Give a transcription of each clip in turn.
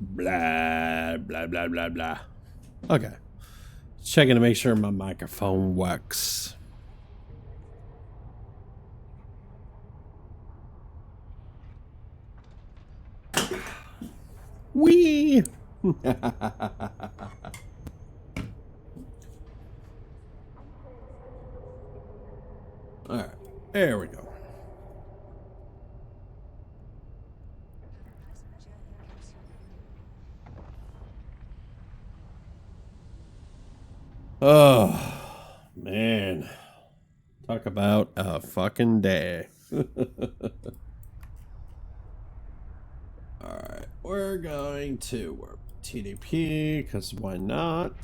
Blah, blah, blah, blah, blah. Okay. Checking to make sure my microphone works. Wee! Alright, there we go. Oh, man. Talk about a fucking day. Alright, we're going to work TDP, because why not?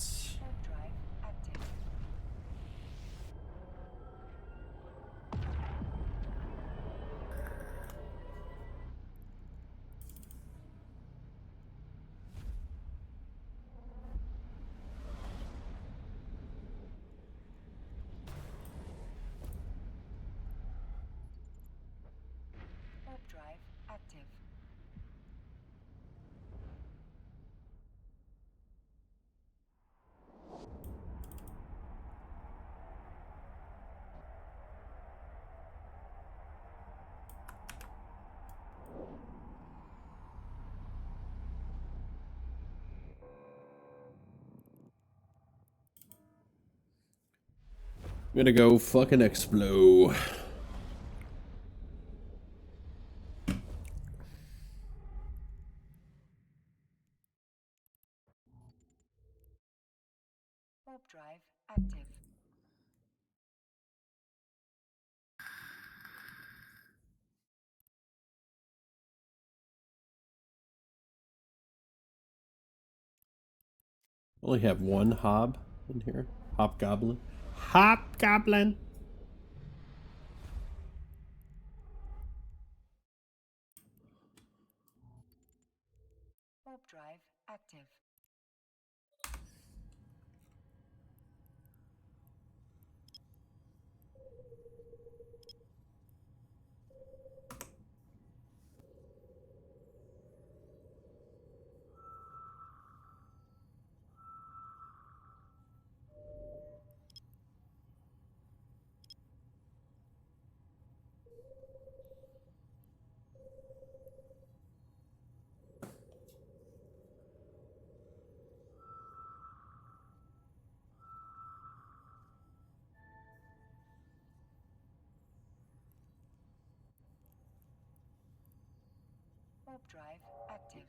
I'm gonna go fucking explode. Warp drive active. Only have one hob in here. Hobgoblin. Hobgoblin! Warp drive active. Warp drive active.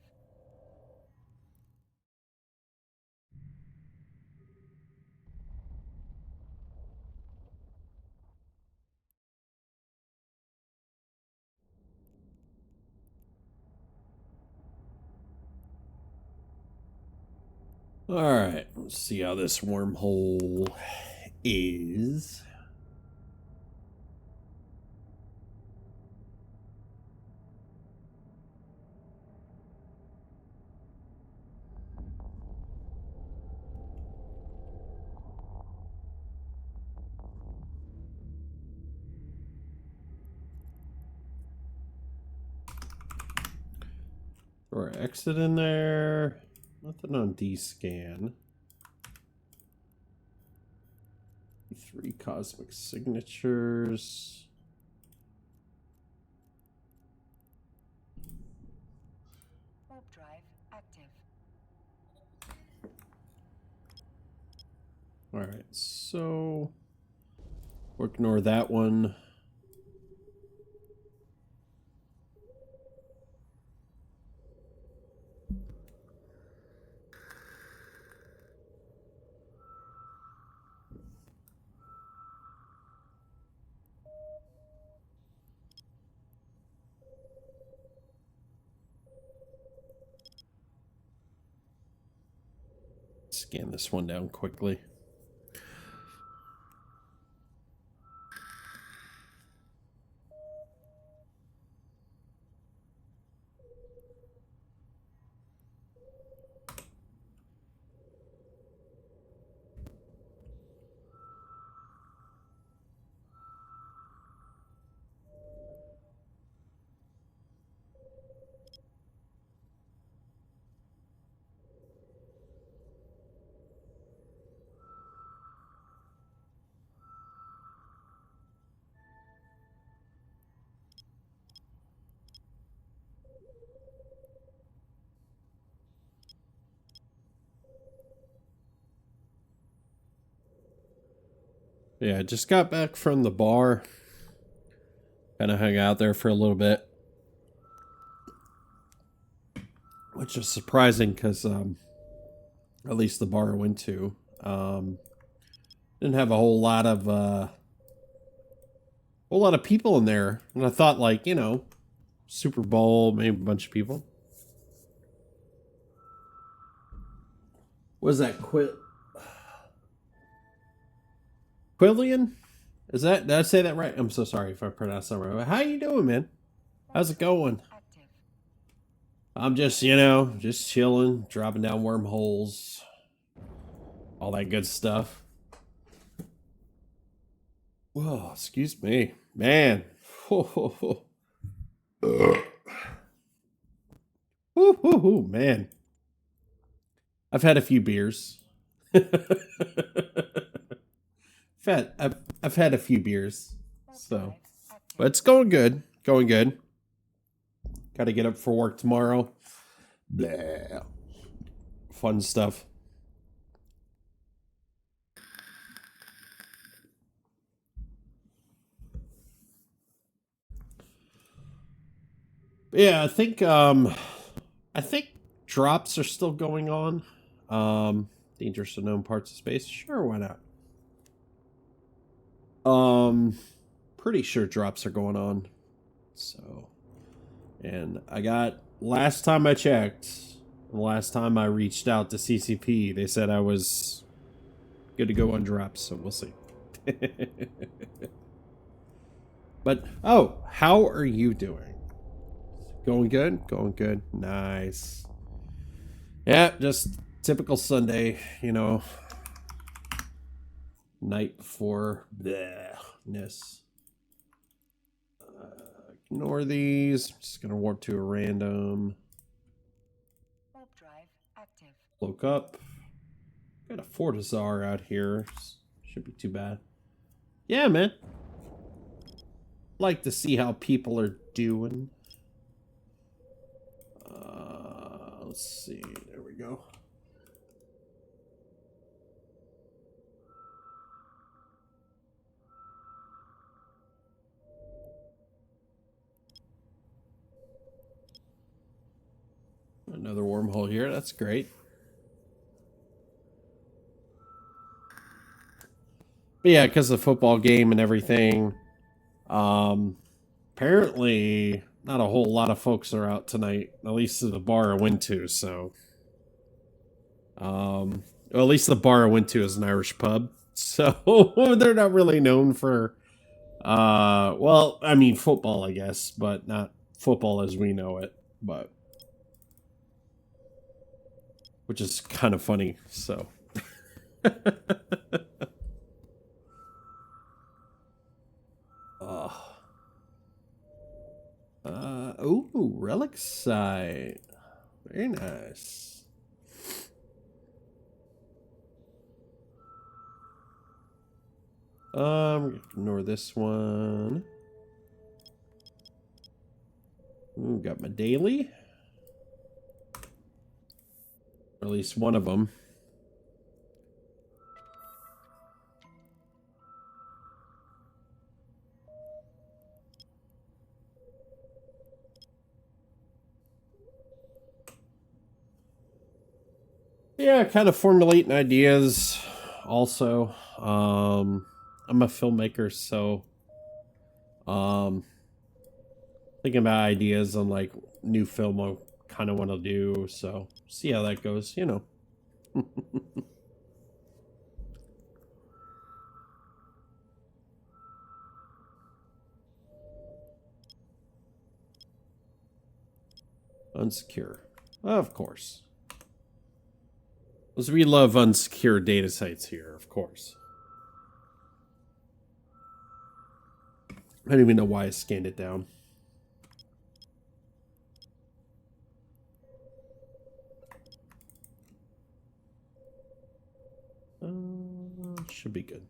Alright, let's see how this wormhole is. Or exit in there. Nothing on D-scan. 3 cosmic signatures. Warp drive active. Alright, so we'll ignore that one. Scan this one down quickly. Yeah, just got back from the bar. Kind of hung out there for a little bit. Which is surprising because, at least the bar I went to, didn't have a whole lot of people in there. And I thought, like, you know, Super Bowl, maybe a bunch of people. Was that Quillian? Is that, did I say that right? I'm so sorry if I pronounced that wrong. How you doing, man? How's it going? Active. I'm just, you know, just chilling, dropping down wormholes, all that good stuff. Whoa, excuse me, man. Man. I've had a few beers. I've had a few beers, Warp so drive active. but it's going good. Going good. Got to get up for work tomorrow. Blah. Fun stuff. Yeah, I think drops are still going on. Dangerous unknown parts of space. Sure, why not? Pretty sure drops are going on. So, and I got, last time I checked, the last time I reached out to CCP, they said I was good to go on drops, so we'll see. But, oh, how are you doing? Going good? Going good. Nice. Yeah, just typical Sunday, you know. Night before bleh-ness. Ignore these. I'm just gonna warp to a random. Warp drive active. Cloak up. Got a Fortizar out here. Should be too bad. Yeah, man. Like to see how people are doing. Let's see. There we go. Another wormhole here. That's great. But yeah, because of the football game and everything. Apparently, not a whole lot of folks are out tonight. At least at the bar I went to. So, well, at least the bar I went to is an Irish pub. So they're not really known for, well, I mean football, I guess, but not football as we know it. But which is kind of funny. So. Ooh, relic site. Very nice. Ignore this one. Ooh, got my daily. Or at least one of them. Yeah, kind of formulating ideas. Also, I'm a filmmaker, so thinking about ideas on like new film I kind of want to do. So see how that goes. You know. Unsecure, of course. Because we love unsecure data sites here, of course. I don't even know why I scanned it down. Should be good.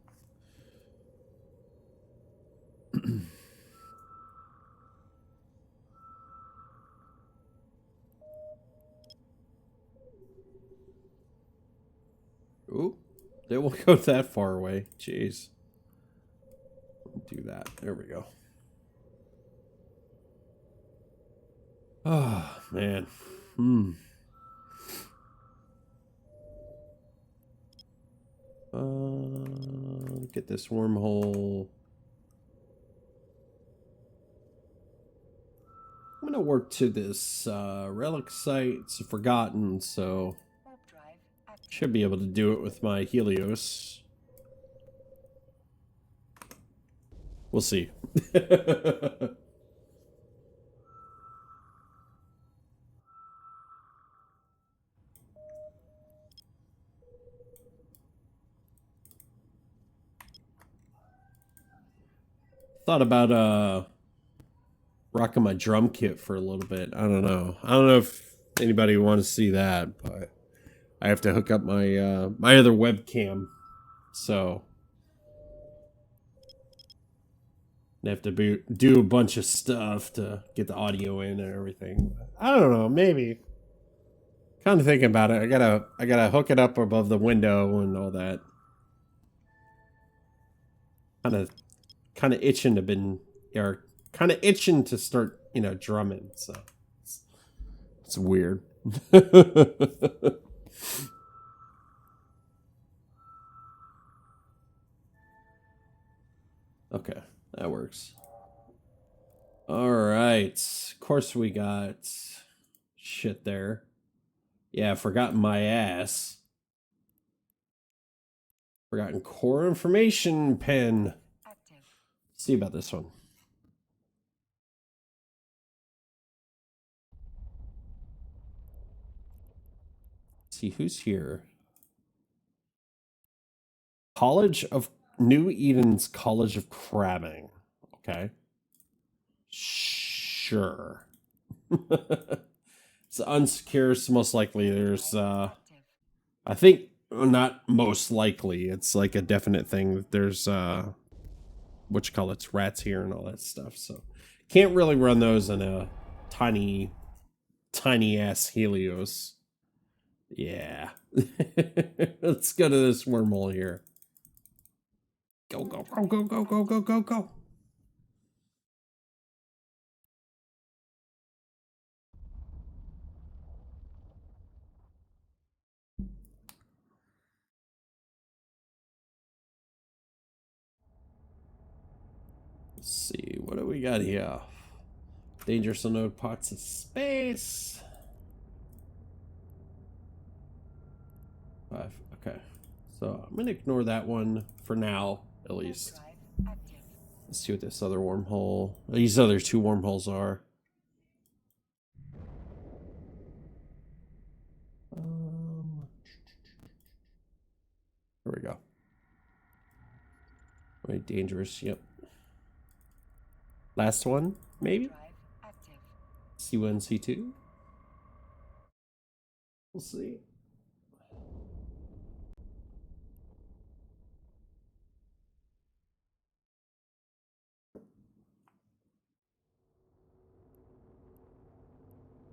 Ooh, they won't go that far away. Jeez. do that. There we go. Oh, man. Get this wormhole. I'm gonna work to this relic site. It's forgotten, so Warp drive active. should be able to do it with my Helios. We'll see. Thought about rocking my drum kit for a little bit. I don't know. I don't know if anybody wants to see that, but I have to hook up my my other webcam, so I have to do a bunch of stuff to get the audio in and everything. I don't know. Maybe. Kind of thinking about it. I gotta hook it up above the window and all that. Kind of itching to start, drumming. So it's weird. Okay, that works. All right. Of course we got shit there. Yeah, forgotten my ass. Forgotten core information pen. Active. See about this one. See who's here. New Eden's College of Crabbing. Okay. Sure. It's unsecure, so most likely there's Active. I think not most likely, it's like a definite thing that there's rats here and all that stuff. So can't really run those in a tiny ass Helios. Yeah. Let's go to this wormhole here. Go, go, go, go, go, go, go, go, go. Let's see, what do we got here? Dangerous unknown parts of space. 5. Okay. So I'm gonna ignore that one for now, at Warp least. drive active. Let's see what this other wormhole. These other two wormholes are. There we go. Very dangerous. Yep. Last one, maybe. Drive active. C1, C2. We'll see.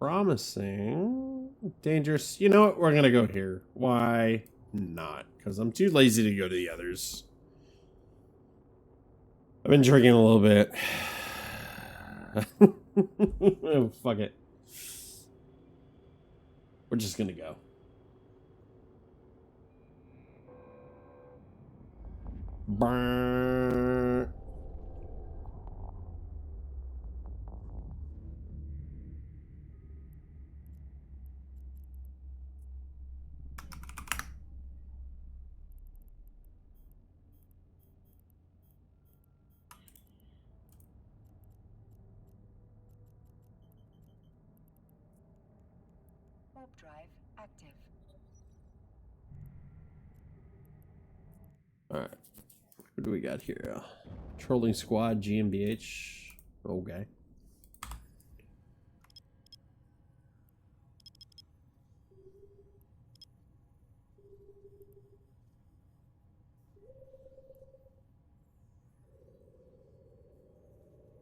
Promising. Dangerous. You know what? We're going to go here. Why not? Because I'm too lazy to go to the others. I've been drinking a little bit. Oh, fuck it. We're just going to go. Brrr. Warp drive active. Alright. What do we got here? Trolling Squad GmbH. Okay.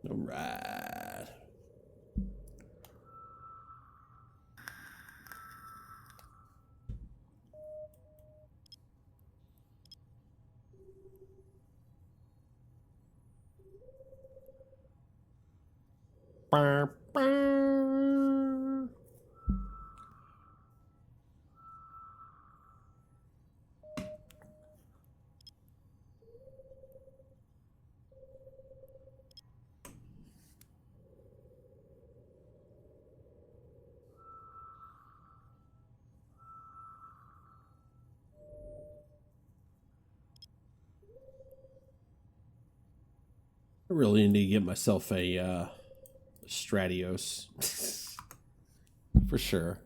Alright. I really need to get myself a Stratios. For sure.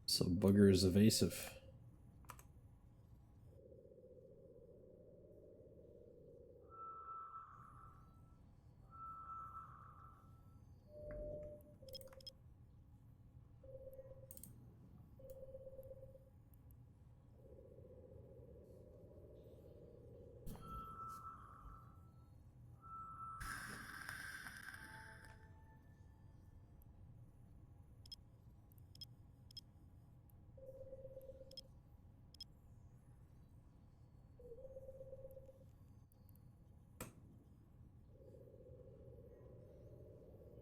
So Booger is evasive.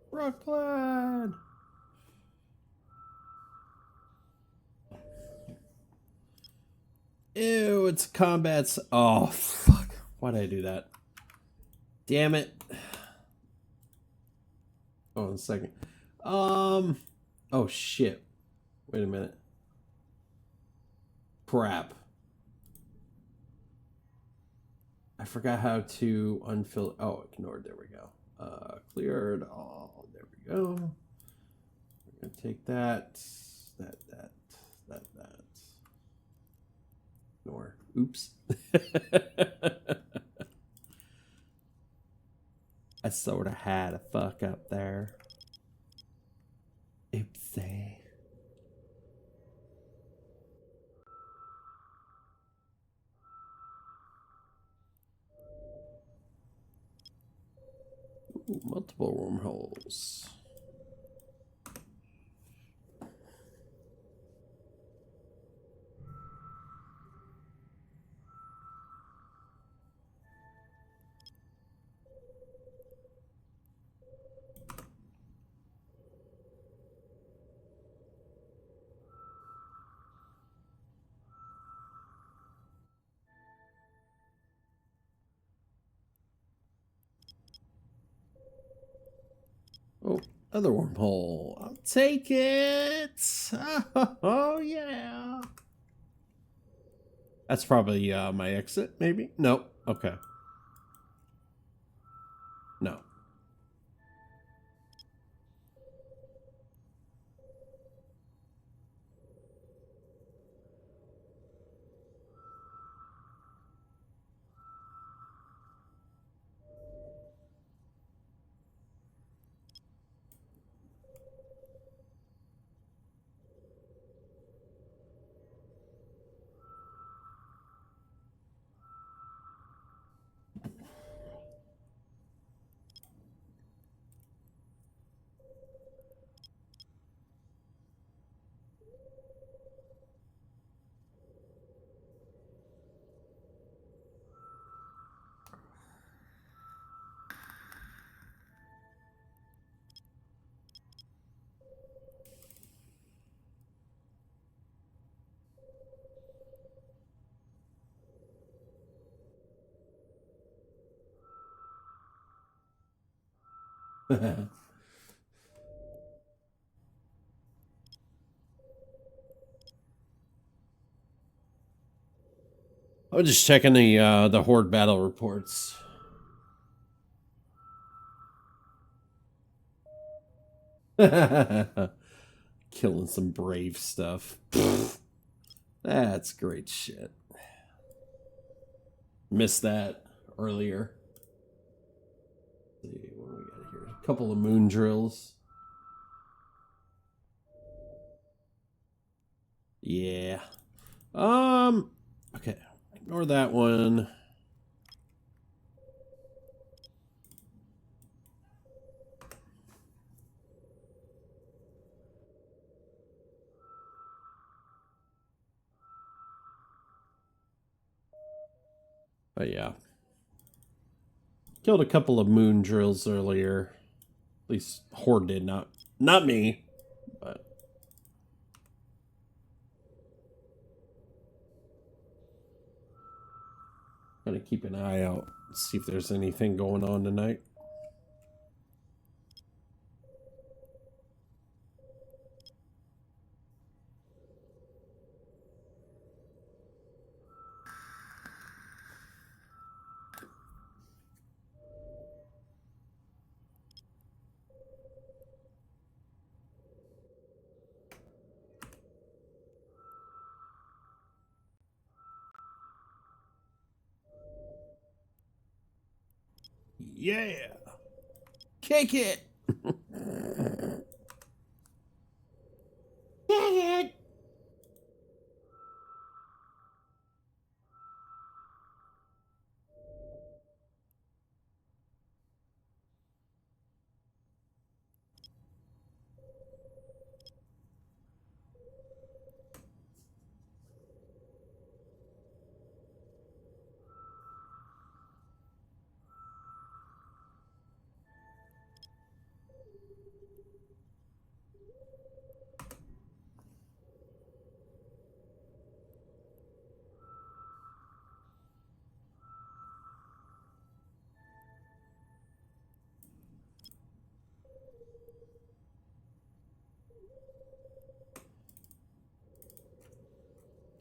Brooklyn! Ew, it's combats. Oh, fuck. Why did I do that? Damn it. Oh, a second. Oh, shit. Wait a minute. Crap. I forgot how to unfill. Oh, ignored. There we go. Cleared all. There we go. We're gonna take that. Ignore. Oops. I sort of had a fuck up there. Oopsie. Ooh, multiple wormholes. Oh, other wormhole. I'll take it. Oh, yeah. That's probably my exit, maybe? Nope. Okay. No. I'm just checking the horde battle reports. killing some brave stuff. That's great shit. Missed that earlier. Let's see what we got here. A couple of moon drills. Yeah. Okay. Ignore that one. But yeah. Killed a couple of moon drills earlier. At least Horde did, not me. But gotta keep an eye out. See if there's anything going on tonight. Yeah. Kick it. Kick it.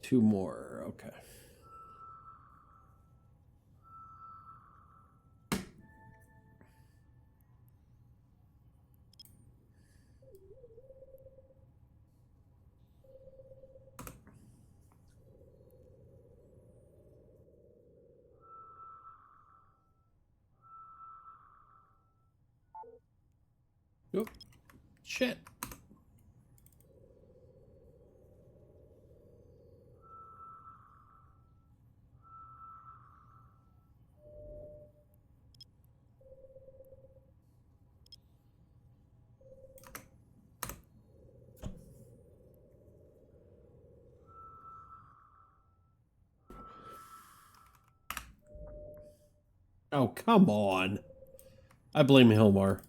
Two more. Okay. Oop. Shit. Oh, come on. I blame Hilmar.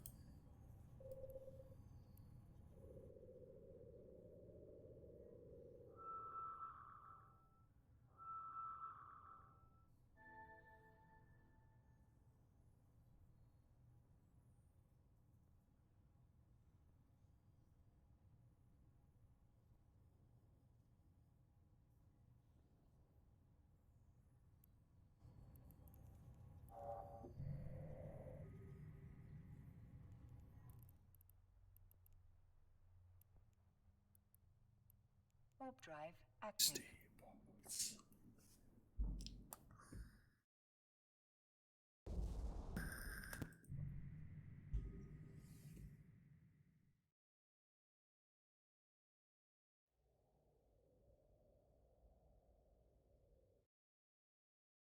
Warp drive active.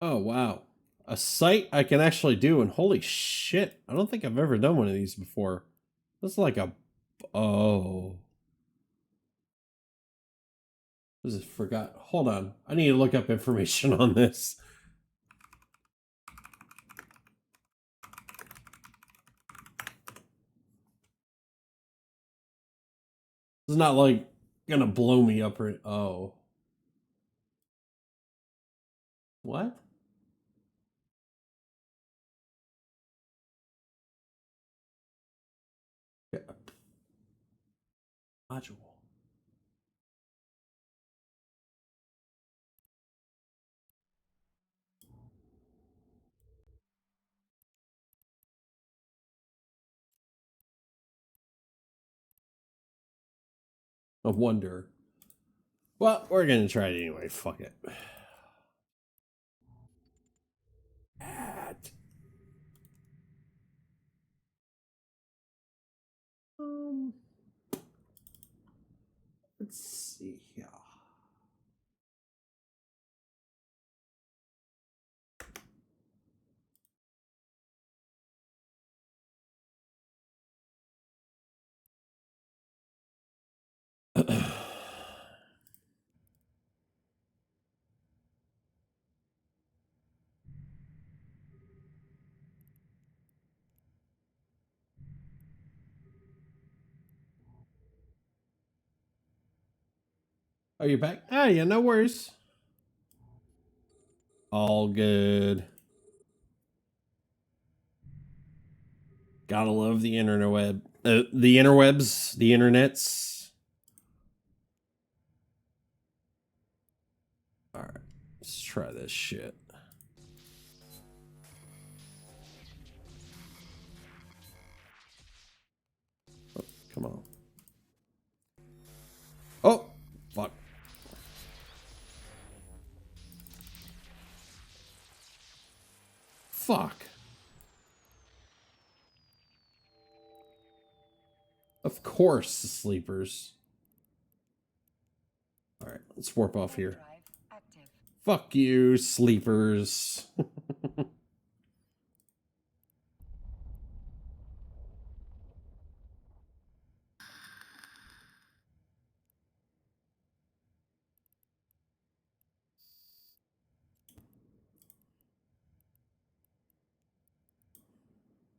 Oh, wow. A sight I can actually do, and holy shit, I don't think I've ever done one of these before. This is like a... Oh. This is forgot. Hold on. I need to look up information on this. It's not like gonna blow me up or... Oh. What? Yeah. Module. a wonder. Well, we're gonna try it anyway. Fuck it. Let's see here. Are you back? Ah, yeah, no worries. All good. Gotta love the internet the interwebs, the internets. All right, let's try this shit. Oh, come on. Oh, fuck. Fuck. Of course, the sleepers. All right, let's warp off here. Fuck you, sleepers.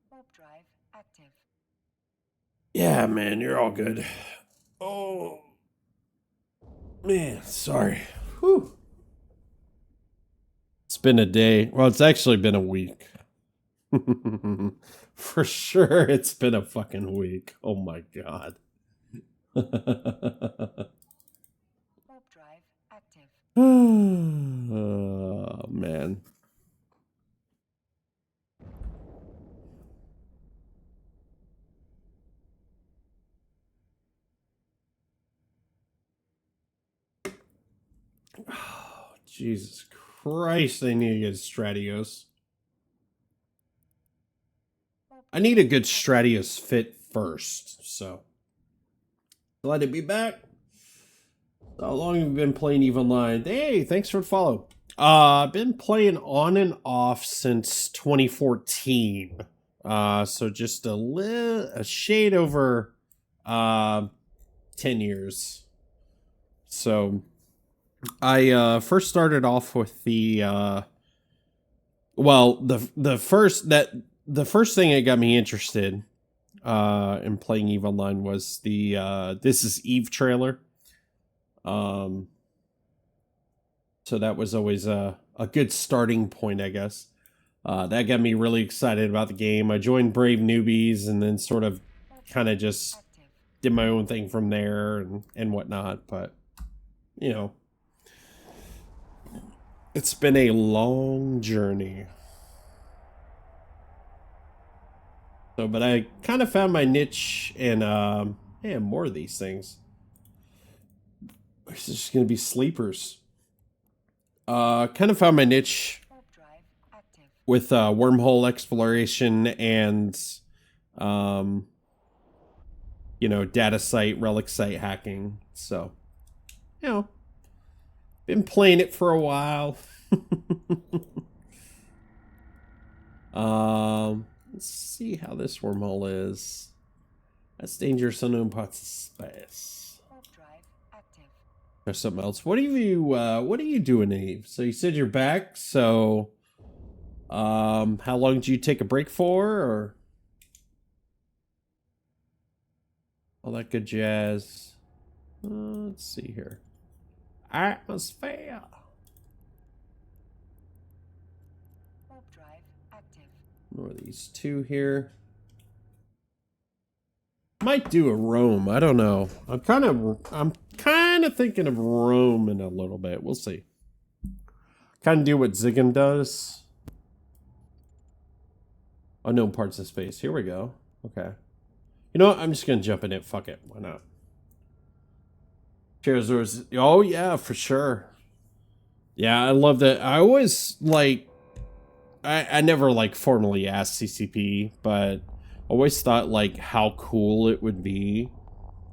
Warp drive active. Yeah, man, you're all good. Oh, man, sorry. Whew. It's been a day. Well, it's actually been a week. For sure, it's been a fucking week. Oh my god. Warp drive active. Oh, man. Oh, Jesus Christ, I need to get a Stratios. I need a good Stratios fit first, so. Glad to be back. How long have you been playing EVE Online? Hey, thanks for the follow. I've been playing on and off since 2014. So just a shade over 10 years. So I first started off with the the first thing that got me interested in playing EVE Online was the This Is Eve trailer. So that was always a good starting point, I guess. That got me really excited about the game. I joined Brave Newbies and then sort of kind of just did my own thing from there and whatnot. But, you know, it's been a long journey. So, but I kind of found my niche in, man, more of these things. This is just going to be sleepers. Kind of found my niche with wormhole exploration and, you know, data site, relic site hacking. So, you know, been playing it for a while. Let's see how this wormhole is. That's dangerous unknown parts of space. There's something else. What are you doing, Eve? So you said you're back, so how long did you take a break for, or all that good jazz? Let's see here. Atmosphere. More of these two here. Might do a roam. I don't know. I'm kind of thinking of roaming a little bit. We'll see. Kind of do what Ziggin does. Unknown parts of space. Here we go. Okay. You know what? I'm just gonna jump in it. Fuck it. Why not? Charizard's, oh yeah, for sure. Yeah, I love that. I always like, I never like formally asked CCP, but always thought like how cool it would be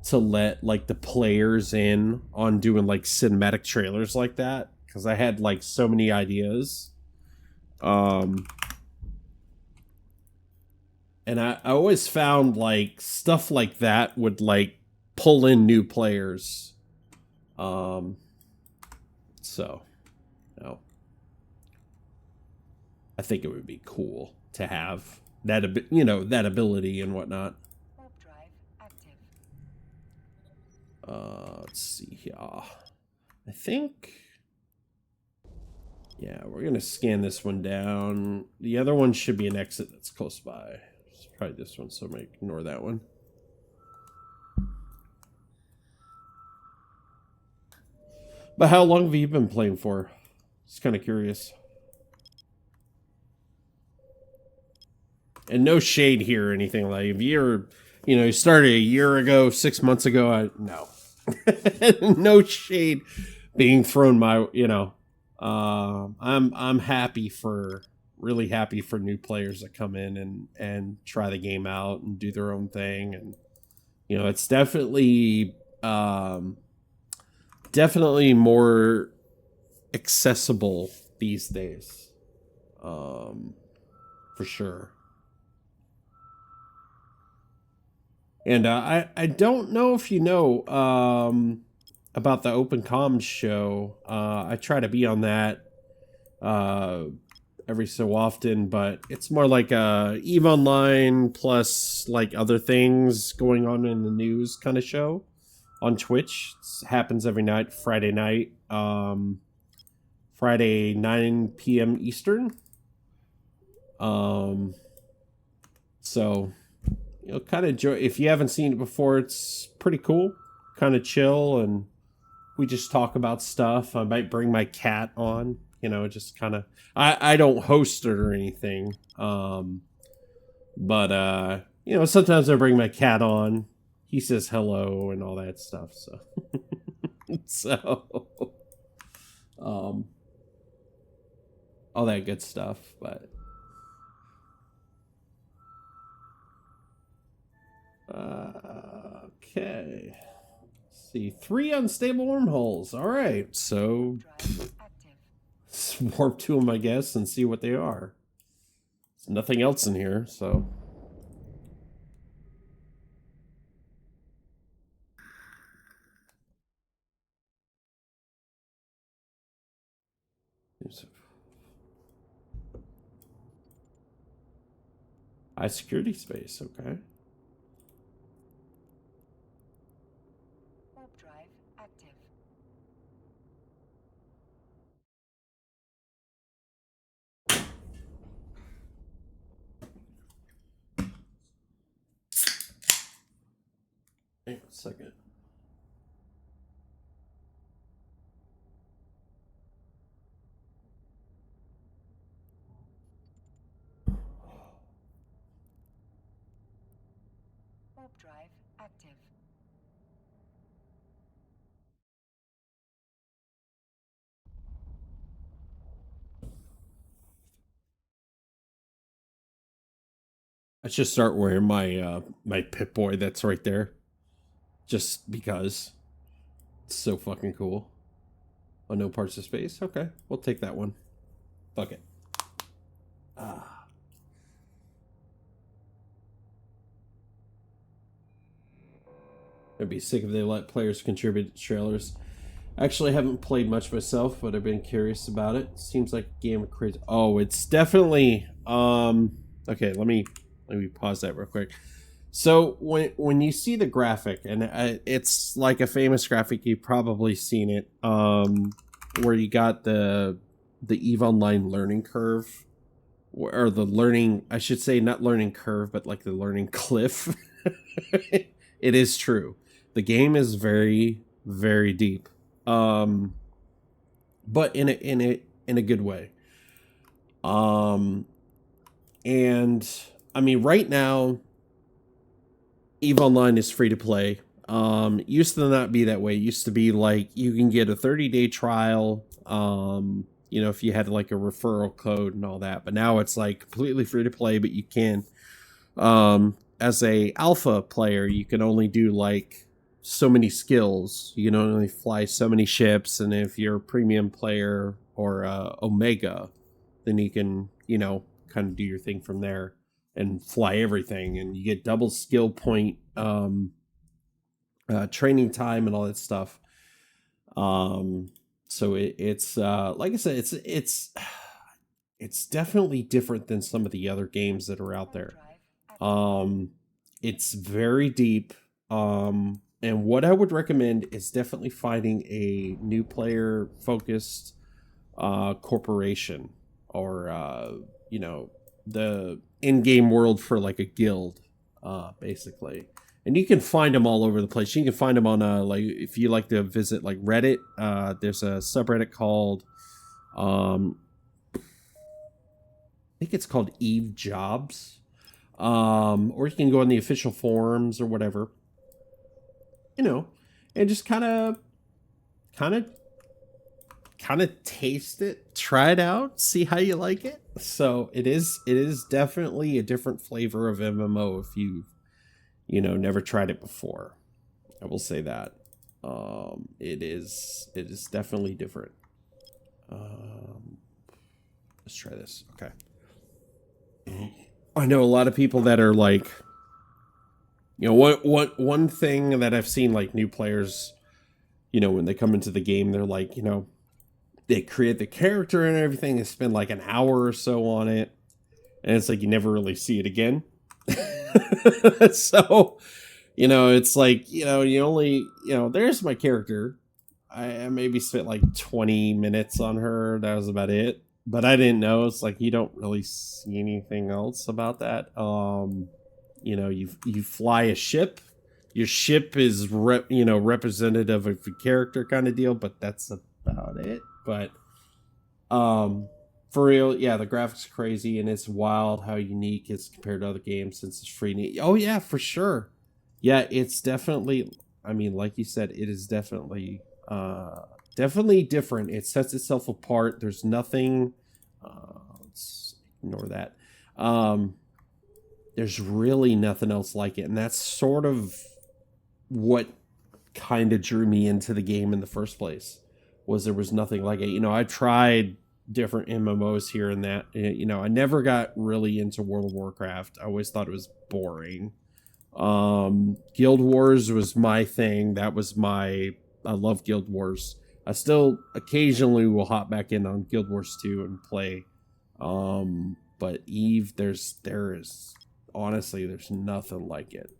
to let like the players in on doing like cinematic trailers like that, because I had like so many ideas. And I always found like stuff like that would like pull in new players. So, no, I think it would be cool to have that, that ability and whatnot. Warp drive active. Let's see here. I think, yeah, we're gonna scan this one down. The other one should be an exit that's close by. It's probably this one, so I might ignore that one. But how long have you been playing for? Just kind of curious. And no shade here or anything. Like, if you're, you started a year ago, 6 months ago, no. No shade being thrown my, I'm really happy for new players that come in and try the game out and do their own thing. And, it's definitely more accessible these days. For sure. And I don't know if you know about the Open Comms show. I try to be on that every so often, but it's more like EVE Online plus like other things going on in the news kind of show on Twitch. It happens every night, Friday night, Friday 9 p.m. Eastern. So, kind of enjoy. If you haven't seen it before, it's pretty cool, kind of chill, and we just talk about stuff. I might bring my cat on, just kind of. I don't host it or anything, but sometimes I bring my cat on. He says hello and all that stuff. So, all that good stuff, but. Okay. Let's see, 3 unstable wormholes. All right, so warp to them, I guess, and see what they are. There's nothing else in here, so. High security space, okay. Warp drive active. Hang on a second. Warp drive active. I should start wearing my my Pip-Boy that's right there, just because it's so fucking cool. Oh, no parts of space. Okay, we'll take that one. Fuck it. I'd be sick if they let players contribute to trailers. Actually, I haven't played much myself, but I've been curious about it. Seems like a game of crazy. Oh, it's definitely okay, let me pause that real quick. So when you see the graphic, and it's like a famous graphic, you've probably seen it, where you got the EVE Online learning curve, or the learning, I should say, not learning curve, but like the learning cliff. It is true. The game is very, very deep, but in a good way. And I mean, right now, EVE Online is free to play. It used to not be that way. It used to be like you can get a 30-day trial, if you had like a referral code and all that. But now it's like completely free to play, but you can as a alpha player, you can only do like so many skills. You can only fly so many ships, and if you're a premium player or Omega, then you can, kind of do your thing from there and fly everything, and you get double skill point training time and all that stuff. So it's like I said, it's definitely different than some of the other games that are out there. It's very deep. And what I would recommend is definitely finding a new player focused corporation, or the in-game world for like a guild, basically. And you can find them all over the place. You can find them on like if you like to visit like Reddit. There's a subreddit called I think it's called Eve Jobs. Or you can go on the official forums or whatever. And just kind of taste it, try it out, see how you like it. So it is definitely a different flavor of MMO if you've never tried it before. I will say that. It is definitely different. Let's try this. Okay. I know a lot of people that are like, one thing that I've seen like new players, when they come into the game, they're like, they create the character and everything and spend like an hour or so on it, and it's like you never really see it again. So, it's like, you only, there's my character. I maybe spent like 20 minutes on her. That was about it. But I didn't know. It's like you don't really see anything else about that. You fly a ship. Your ship is representative of a character kind of deal, but that's about it. But for real, yeah, the graphics are crazy, and it's wild how unique it's compared to other games since it's free. Oh yeah, for sure. Yeah, it's definitely, I mean, like you said, it is definitely different. It sets itself apart. There's nothing, let's ignore that. There's really nothing else like it, and that's sort of what kind of drew me into the game in the first place. Was there was nothing like it. I tried different MMOs here and that. I never got really into World of Warcraft. I always thought it was boring. Guild Wars was my thing. I love Guild Wars. I still occasionally will hop back in on Guild Wars 2 and play. But Eve, there is honestly, there's nothing like it.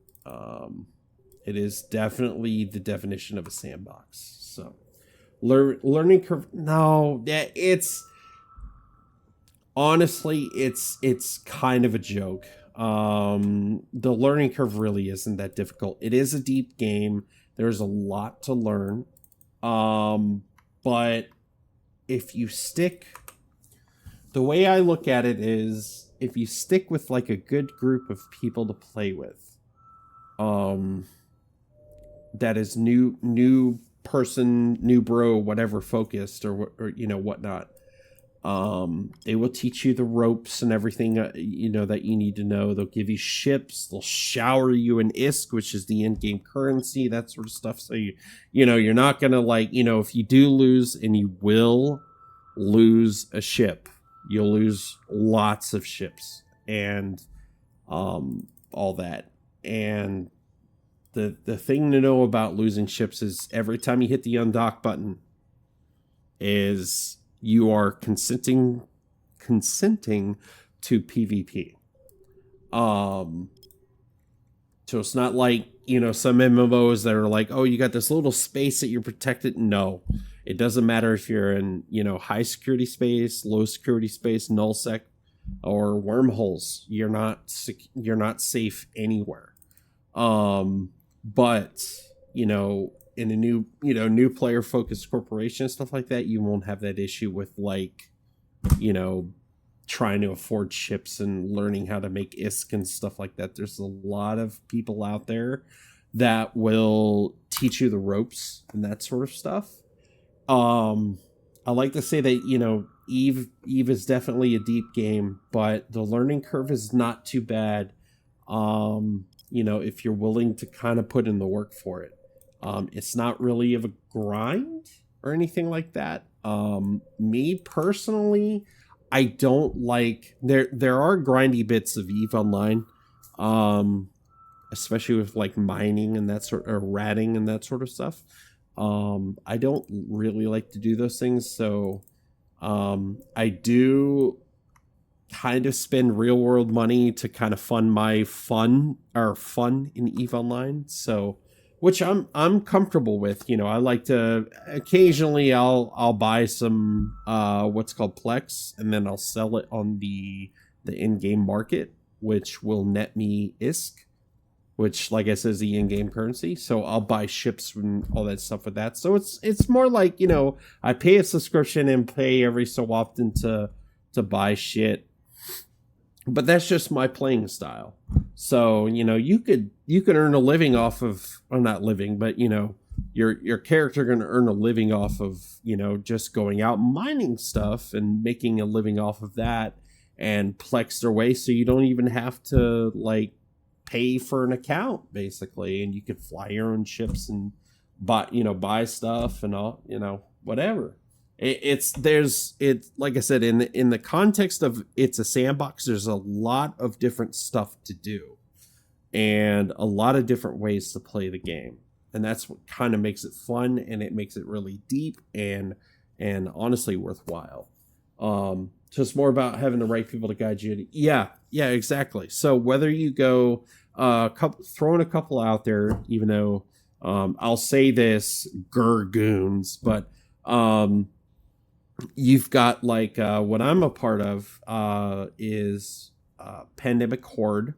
It is definitely the definition of a sandbox. So learning curve, no, it's honestly, it's kind of a joke. The learning curve really isn't that difficult. It is a deep game. There's a lot to learn. But if you stick, the way I look at it is, if you stick with like a good group of people to play with, that is new person, new bro, whatever focused or whatnot. They will teach you the ropes and everything, that you need to know. They'll give you ships. They'll shower you in ISK, which is the in-game currency, that sort of stuff. So you're not gonna if you do lose, and you will lose a ship, you'll lose lots of ships and all that. And the thing to know about losing ships is every time you hit the undock button is you are consenting to PvP. So it's not like, some MMOs that are like, oh, you got this little space that you're protected. No, it doesn't matter if you're in, high security space, low security space, nullsec, or wormholes. You're not safe anywhere. But in a new player focused corporation and stuff like that, you won't have that issue with trying to afford ships and learning how to make ISK and stuff like that. There's a lot of people out there that will teach you the ropes and that sort of stuff. I like to say that, you know, Eve is definitely a deep game, but the learning curve is not too bad. You know, if you're willing to kind of put in the work for it. It's not really of a grind or anything like that. Me personally, I don't like there are grindy bits of Eve Online. Especially with like mining and that sort, or ratting and that sort of stuff. I don't really like to do those things, so I do kind of spend real world money to kind of fund my fun in Eve Online. So, which I'm comfortable with. You know, I like to occasionally I'll buy some what's called Plex, and then I'll sell it on the in-game market, which will net me ISK, which, like I said, is the in-game currency. So I'll buy ships and all that stuff with that. So it's more like, you know, I pay a subscription and pay every so often to buy shit. But that's just my playing style. So, you know, you could earn a living off of, or not living, but, you know, your character going to earn a living off of, you know, just going out mining stuff and making a living off of that and Plex their way, so you don't even have to like pay for an account, basically, and you could fly your own ships and buy stuff and all, you know, whatever. It's like I said, in the context of it's a sandbox, there's a lot of different stuff to do and a lot of different ways to play the game, and that's what kind of makes it fun, and it makes it really deep and honestly worthwhile. So it's more about having the right people to guide you. Yeah, exactly. So whether you go throwing a couple out there, even though I'll say this, Gurgoons, but you've got like what I'm a part of is Pandemic Horde,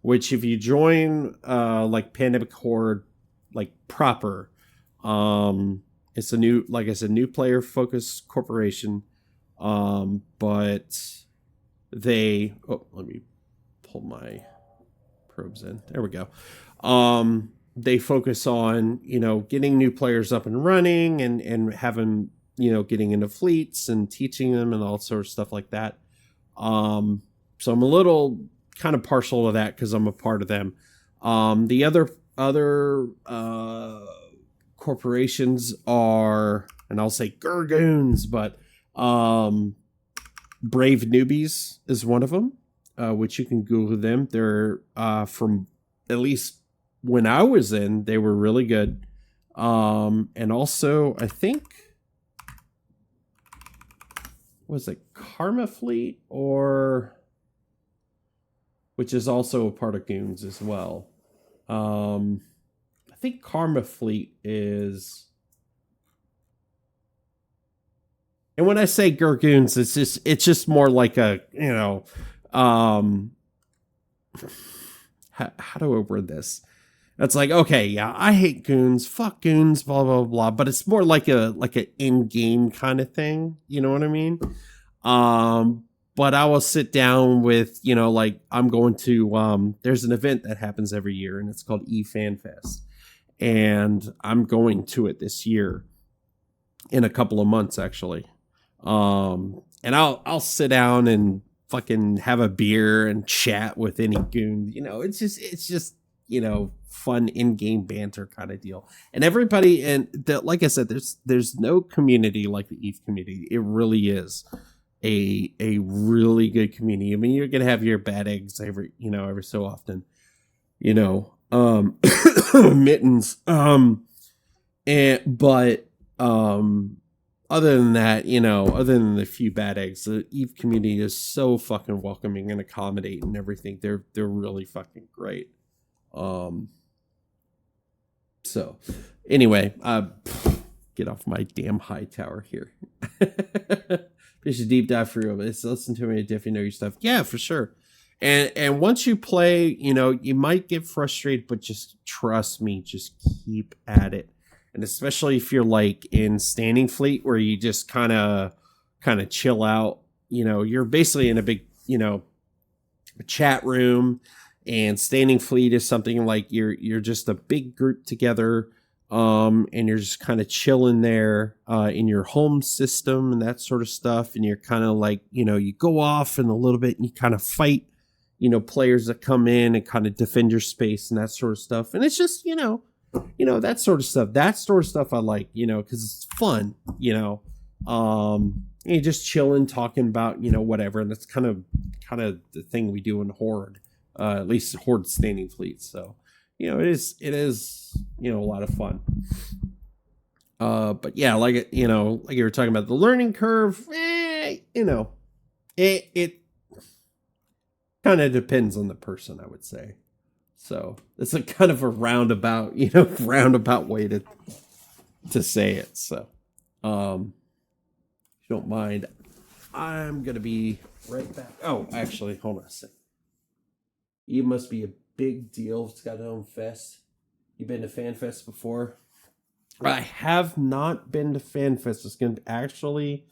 which if you join like Pandemic Horde like proper, it's a new, like I said, new player focused corporation. But they, let me pull my probes in. There we go. They focus on, you know, getting new players up and running and having, you know, getting into fleets and teaching them and all sorts of stuff like that. So I'm a little kind of partial to that because I'm a part of them. The other corporations are, and I'll say Gurgoons, but Brave Newbies is one of them, which you can Google them. They're from, at least when I was in, they were really good. And also, I think, was it Karma Fleet, or which is also a part of Goons as well. I think Karma Fleet is. And when I say Gurgoons, it's just more like a, you know, how do I word this? It's like, okay, yeah, I hate goons, fuck goons, blah blah blah, but it's more like an in-game kind of thing, you know what I mean? But I will sit down with, you know, like I'm going to there's an event that happens every year and it's called eFanFest. And I'm going to it this year in a couple of months actually. And I'll sit down and fucking have a beer and chat with any goon. You know, it's just, you know, fun in-game banter kind of deal. And everybody, and like I said, there's no community like the EVE community. It really is a really good community. I mean, you're gonna have your bad eggs every so often, you know, mittens. Other than that, you know, other than the few bad eggs, the EVE community is so fucking welcoming and accommodating and everything. They're really fucking great. So anyway, get off my damn high tower here. Just a deep dive for you. It's listen to me if you know your stuff. Yeah, for sure. And once you play, you know, you might get frustrated, but just trust me, just keep at it. And especially if you're like in standing fleet where you just kind of chill out, you know, you're basically in a big, you know, chat room And standing fleet is something like you're just a big group together, and you're just kind of chilling there in your home system and that sort of stuff. And you're kind of like, you go off in a little bit and you kind of fight, players that come in and kind of defend your space and that sort of stuff. And it's just, that sort of stuff. That sort of stuff I like, because it's fun, you're just chilling, talking about, whatever. And that's kind of the thing we do in Horde, at least Horde standing fleet. So, it is, a lot of fun. But yeah, like you were talking about the learning curve, it kind of depends on the person, I would say. So it's a kind of a roundabout, roundabout way to say it. So, if you don't mind, I'm gonna be right back. Oh, actually, hold on a second. It must be a big deal if it's got its own fest. You been to FanFest before? I have not been to FanFest. It's gonna actually,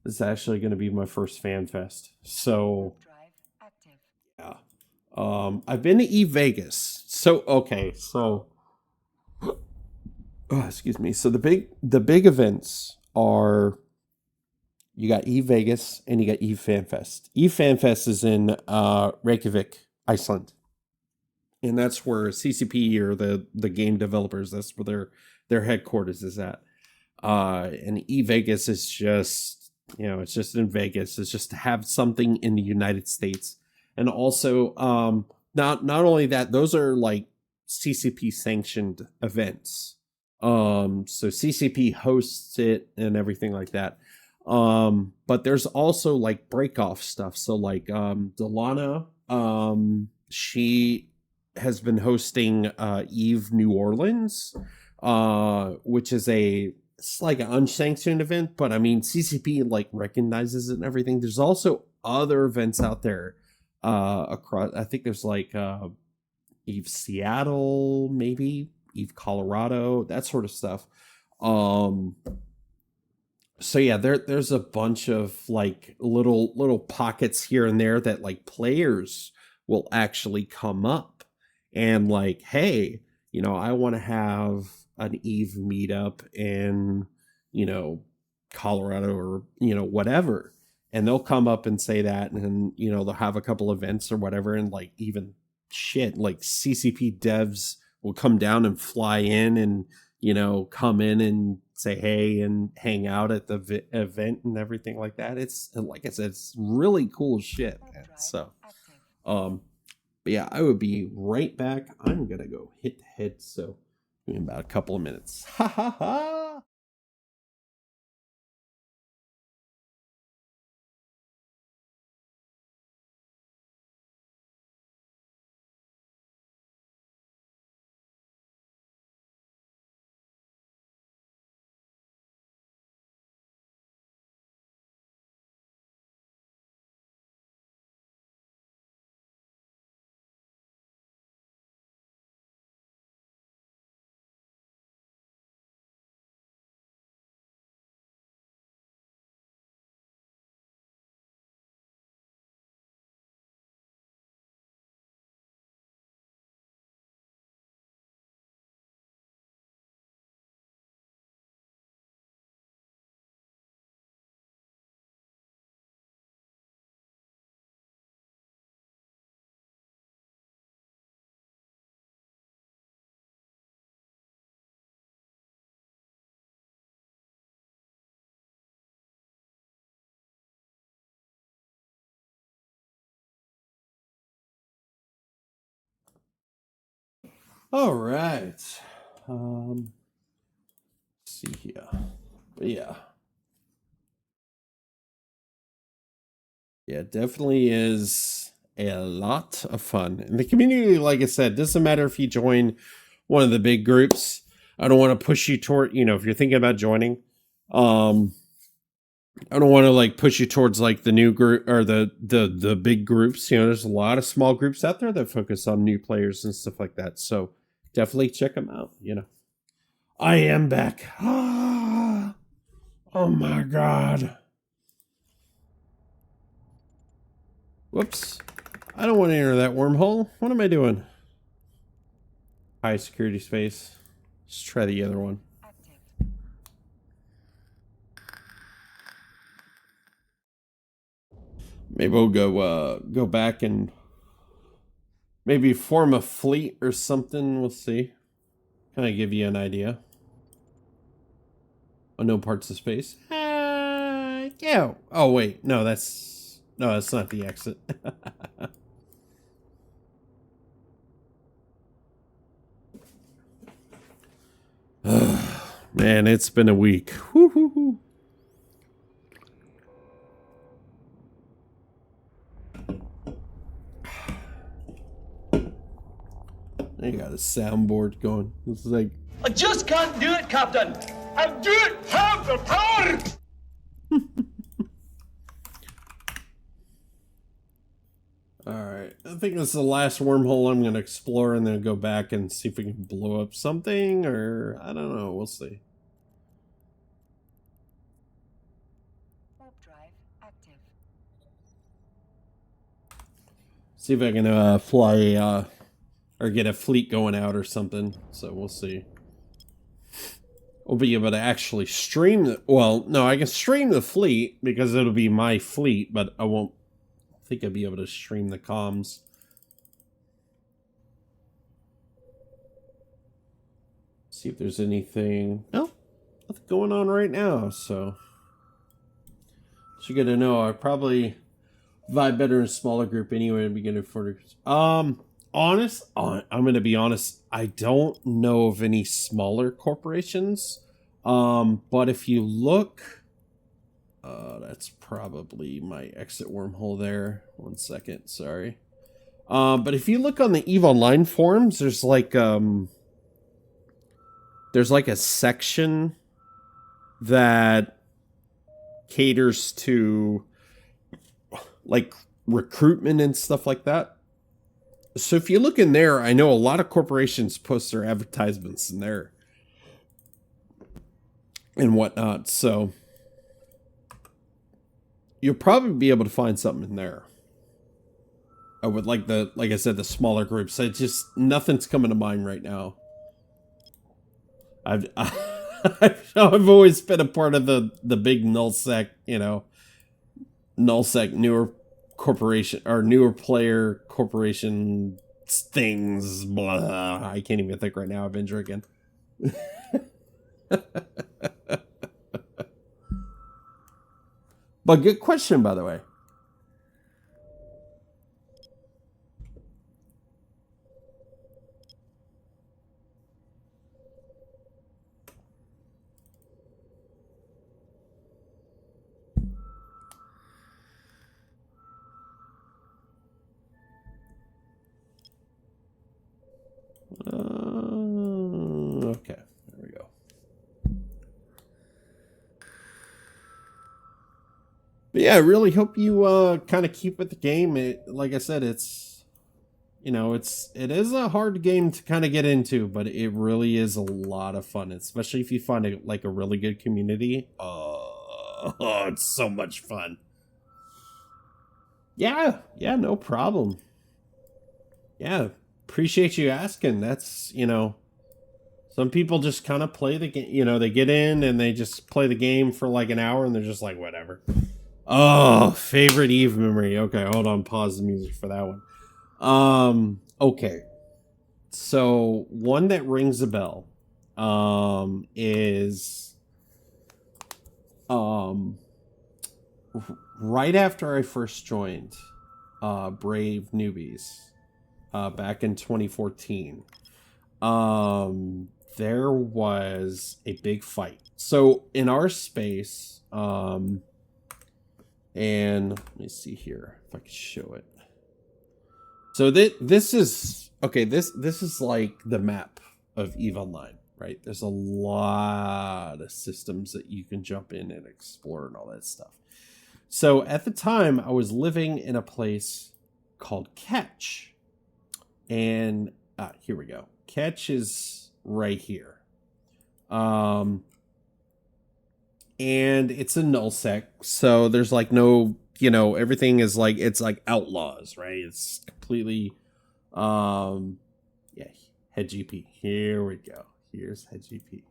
it's actually gonna be my first FanFest. So, yeah. I've been to E-Vegas. So, okay, so, excuse me. So the big events are, you got E-Vegas and you got E-FanFest. E-FanFest is in Reykjavik, Iceland. And that's where CCP, or the game developers, that's where their headquarters is at. And E-Vegas is just, it's just in Vegas. It's just to have something in the United States. And also, not only that, those are like CCP sanctioned events. So CCP hosts it and everything like that. But there's also like break off stuff. So like Delana, she has been hosting Eve New Orleans, which is it's like an unsanctioned event, but I mean CCP like recognizes it and everything. There's also other events out there across. I think there's like Eve Seattle, maybe Eve Colorado, that sort of stuff. So yeah, there's a bunch of like little pockets here and there that like players will actually come up and like, hey, I want to have an Eve meetup in, Colorado or, whatever. And they'll come up and say that, and, they'll have a couple events or whatever. And like, even shit, like CCP devs will come down and fly in and, come in and say hey and hang out at the event and everything like that. It's, like I said, it's really cool shit, man. So, but yeah, I would be right back. I'm gonna go hit the head, so in about a couple of minutes. Ha ha ha! All right. Let's see here. But yeah. Yeah, definitely is a lot of fun. And the community, like I said, doesn't matter if you join one of the big groups. I don't want to push you toward, if you're thinking about joining, I don't want to like push you towards like the new group or the big groups. There's a lot of small groups out there that focus on new players and stuff like that. So definitely check them out. I am back. Oh my God. Whoops. I don't want to enter that wormhole. What am I doing? High security space. Let's try the other one. Active. Maybe we'll go back and maybe form a fleet or something. We'll see. Kind of give you an idea. Oh, no parts of space. Yeah. Oh wait, no, that's not the exit. Man, it's been a week. Woo-hoo-hoo. I got a soundboard going. This is like, I just can't do it, Captain. I don't have the power. alright. I think this is the last wormhole I'm going to explore and then go back and see if we can blow up something, or I don't know. We'll see. Warp drive active. See if I can fly or get a fleet going out or something. So we'll see. We'll be able to actually stream the... Well, no, I can stream the fleet because it'll be my fleet, but I won't think I'll be able to stream the comms. See if there's anything... No, nothing going on right now, so... So you gotta know, I probably vibe better in a smaller group anyway to begin with. I'm gonna be honest, I don't know of any smaller corporations. But if you look, that's probably my exit wormhole there. 1 second, sorry. But if you look on the EVE Online forums, there's like a section that caters to like recruitment and stuff like that. So if you look in there, I know a lot of corporations post their advertisements in there and whatnot. So you'll probably be able to find something in there. I would like I said, the smaller groups. I just, nothing's coming to mind right now. I've always been a part of the big nullsec, nullsec newer corporation or newer player corporation things. Blah. I can't even think right now. Avenger again. But good question, by the way. Okay, there we go. But yeah, I really hope you kind of keep with the game. Like I said, it is a hard game to kind of get into, but it really is a lot of fun, especially if you find a really good community. Oh, it's so much fun. Yeah, no problem. Yeah, appreciate you asking. That's, some people just kind of play the game, they get in and they just play the game for like an hour and they're just like, whatever. Oh, favorite EVE memory. Okay, hold on, pause the music for that one. Okay. So, one that rings a bell, is, right after I first joined, Brave Newbies, back in 2014, there was a big fight. So in our space, and let me see here if I can show it. So this is okay. This is like the map of EVE Online, right? There's a lot of systems that you can jump in and explore and all that stuff. So at the time, I was living in a place called Catch, and here we go. Catch is right here. And it's a nullsec, so there's like no you know, everything is like, it's like Outlaws, right? It's completely, yeah, Head GP. Here we go. Here's Head GP.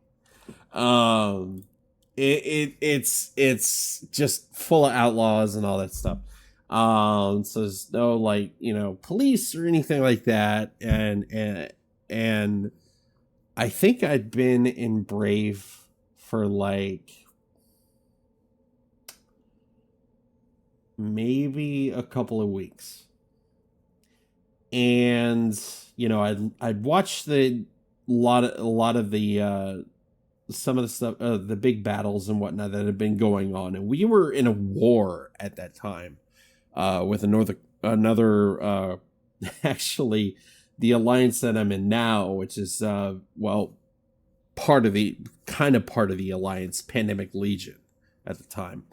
It's just full of outlaws and all that stuff. So there's no like, you know, police or anything like that. And I think I'd been in Brave for like maybe a couple of weeks. And, you know, I'd watched a lot of the some of the stuff, the big battles and whatnot that had been going on, and we were in a war at that time with another actually the alliance that I'm in now, which is well, part of the alliance, Pandemic Legion at the time.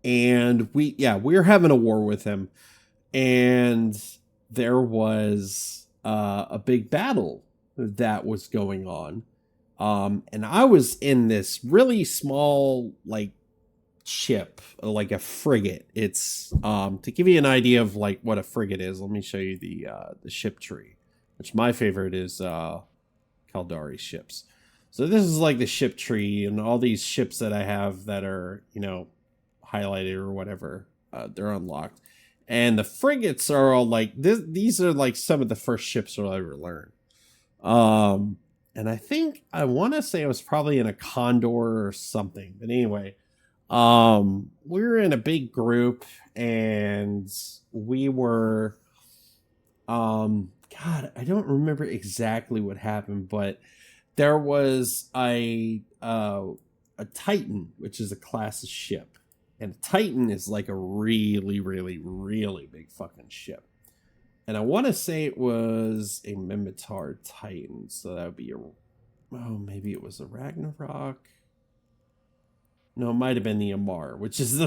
And we were having a war with him, and there was a big battle that was going on. And I was in this really small, like, ship, like a frigate. It's to give you an idea of like what a frigate is, let me show you the ship tree, which my favorite is Caldari ships. So this is like the ship tree, and all these ships that I have that are, you know, highlighted or whatever, they're unlocked. And the frigates are all like this. These are like some of the first ships I'll ever learn. And I think I want to say I was probably in a Condor or something. But anyway, we were in a big group, and we were, God, I don't remember exactly what happened, but there was a Titan, which is a class of ship. And a Titan is like a really, really, really big fucking ship. And I want to say it was a Minmatar Titan. So that would be maybe it was a Ragnarok. No, it might have been the Amar, which is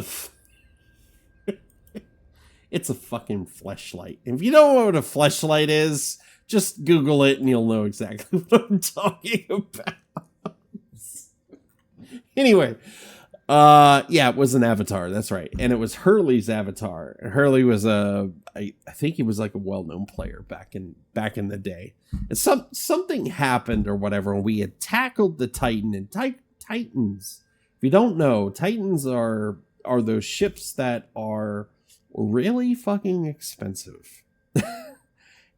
it's a fucking fleshlight. If you don't know what a fleshlight is, just Google it and you'll know exactly what I'm talking about. Anyway, it was an avatar. That's right. And it was Hurley's avatar. And Hurley was I think he was like a well-known player back in the day. And something happened or whatever, and we had tackled the Titan. And Titans, if you don't know, Titans are those ships that are really fucking expensive.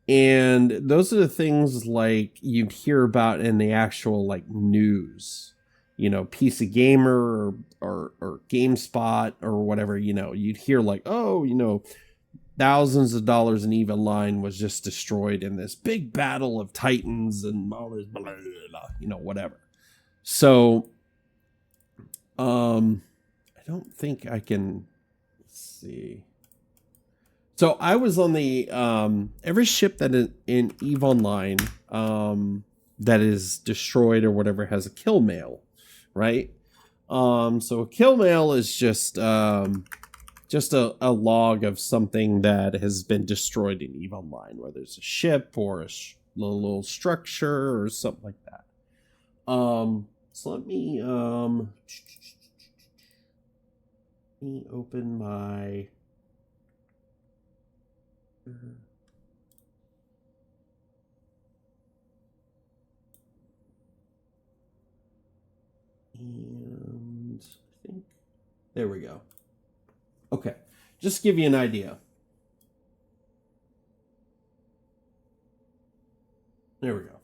And those are the things like you'd hear about in the actual like news. You know, PC Gamer or GameSpot or whatever, you know, you'd hear like, oh, you know, thousands of dollars in EVE Online was just destroyed in this big battle of Titans and all this blah, blah, blah, you know, whatever. So, I don't think I can, let's see. So I was on the, every ship that is in EVE Online, that is destroyed or whatever has a kill mail. Right? So a kill mail is just a log of something that has been destroyed in EVE Online, whether it's a ship or a little structure or something like that. So let me open my and I think there we go. Okay, just to give you an idea. There we go.